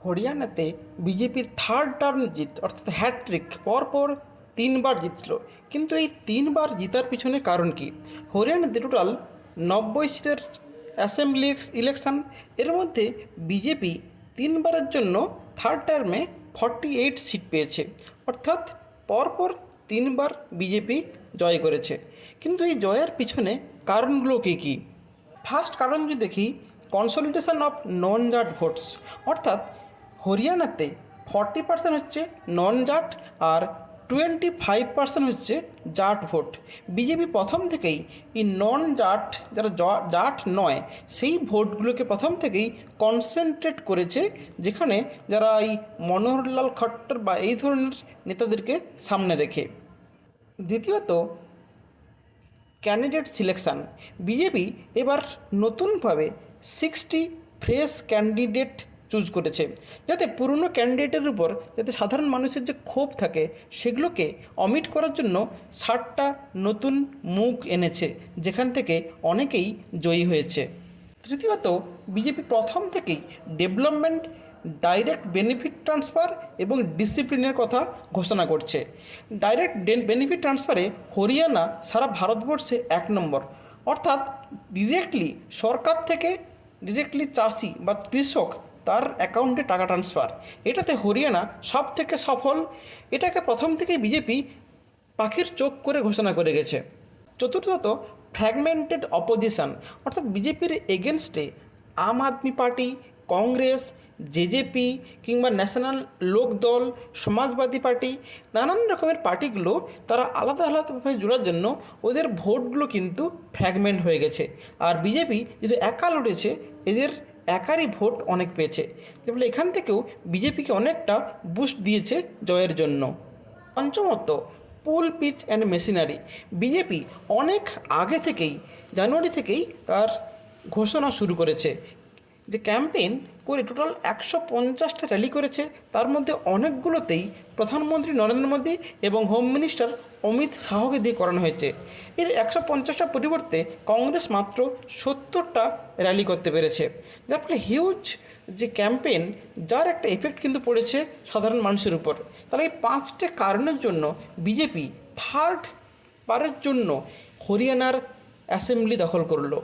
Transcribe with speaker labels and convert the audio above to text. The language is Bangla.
Speaker 1: হরিয়ানাতে বিজেপির থার্ড টার্ম জিত অর্থাৎ হ্যাট্রিক পরপর তিনবার জিতল। কিন্তু এই তিনবার জিতার পিছনে কারণ কি? হরিয়ানাতে টোটাল 90 সিটের অ্যাসেম্বলি ইলেকশন, এর মধ্যে বিজেপি তিনবারের জন্য থার্ড টার্মে 48 সিট পেয়েছে, অর্থাৎ পরপর তিনবার বিজেপি জয় করেছে। কিন্তু এই জয়ের পিছনে কারণগুলো কী কী? ফার্স্ট কারণ যদি দেখি, consolidation of non Jat votes, অর্থাৎ হরিয়ানাতে 40% হচ্ছে নন জাট আর 25% হচ্ছে জাট ভোট। বিজেপি প্রথম থেকেই এই নন জাট, যারা জাট নয়, সেই ভোটগুলোকে প্রথম থেকেই কনসেন্ট্রেট করেছে, যেখানে যারা এই মনোহরলাল খট্টর বা এই ধরনের নেতাদেরকে সামনে রেখে। দ্বিতীয়ত, ক্যান্ডিডেট সিলেকশান। বিজেপি এবার নতুনভাবে 60 ফ্রেশ ক্যান্ডিডেট চুজ করেছে, যাতে পুরনো ক্যান্ডিডেটের উপর যাতে সাধারণ মানুষের যে ক্ষোভ থাকে সেগুলোকে অমিট করার জন্য 60টা নতুন মুখ এনেছে, যেখান থেকে অনেকেই জয়ী হয়েছে। তৃতীয়ত, বিজেপি প্রথম থেকেই ডেভেলপমেন্ট, ডাইরেক্ট বেনিফিট ট্রান্সফার এবং ডিসিপ্লিনের কথা ঘোষণা করছে। ডাইরেক্ট বেনিফিট ট্রান্সফারে হরিয়ানা সারা ভারতবর্ষে 1 নম্বর, অর্থাৎ ডিরেক্টলি সরকার থেকে ডিরেক্টলি চাষি বা কৃষক তার অ্যাকাউন্টে টাকা ট্রান্সফার, এটাতে হরিয়ানা সব থেকে সফল। এটাকে প্রথম থেকেই বিজেপি পাখির চোখ করে ঘোষণা করে গেছে। চতুর্থত, ফ্র্যাগমেন্টেড অপোজিশন, অর্থাৎ বিজেপির এগেনস্টে আম আদমি পার্টি, কংগ্রেস, জেজেপি কিংবা ন্যাশনাল লোকদল, সমাজবাদী পার্টি, নানান রকমের পার্টিগুলো তারা আলাদা আলাদাভাবে জোড়ার জন্য ওদের ভোটগুলো কিন্তু ফ্র্যাগমেন্ট হয়ে গেছে। আর বিজেপি যেহেতু একা লড়েছে, এদের একারই ভোট অনেক পেয়েছে, যেগুলো এখান থেকেও বিজেপিকে অনেকটা বুস্ট দিয়েছে জয়ের জন্য। পঞ্চমত, পুল পিচ অ্যান্ড মেশিনারি। বিজেপি অনেক আগে থেকেই, জানুয়ারি থেকেই তার ঘোষণা শুরু করেছে, যে ক্যাম্পেইন করে টোটাল 150টা র্যালি করেছে। তার মধ্যে অনেকগুলোতেই প্রধানমন্ত্রী নরেন্দ্র মোদী এবং হোম মিনিস্টার অমিত শাহকে দিয়ে করানো হয়েছে। এর 150টা পরিবর্তে কংগ্রেস মাত্র 70টা র্যালি করতে পেরেছে, যার ফলে হিউজ যে ক্যাম্পেইন, যার একটা এফেক্ট কিন্তু পড়েছে সাধারণ মানুষের উপর। তাহলে এই 5টে কারণের জন্য বিজেপি থার্ড বারের জন্য হরিয়ানার অ্যাসেম্বলি দখল করলো।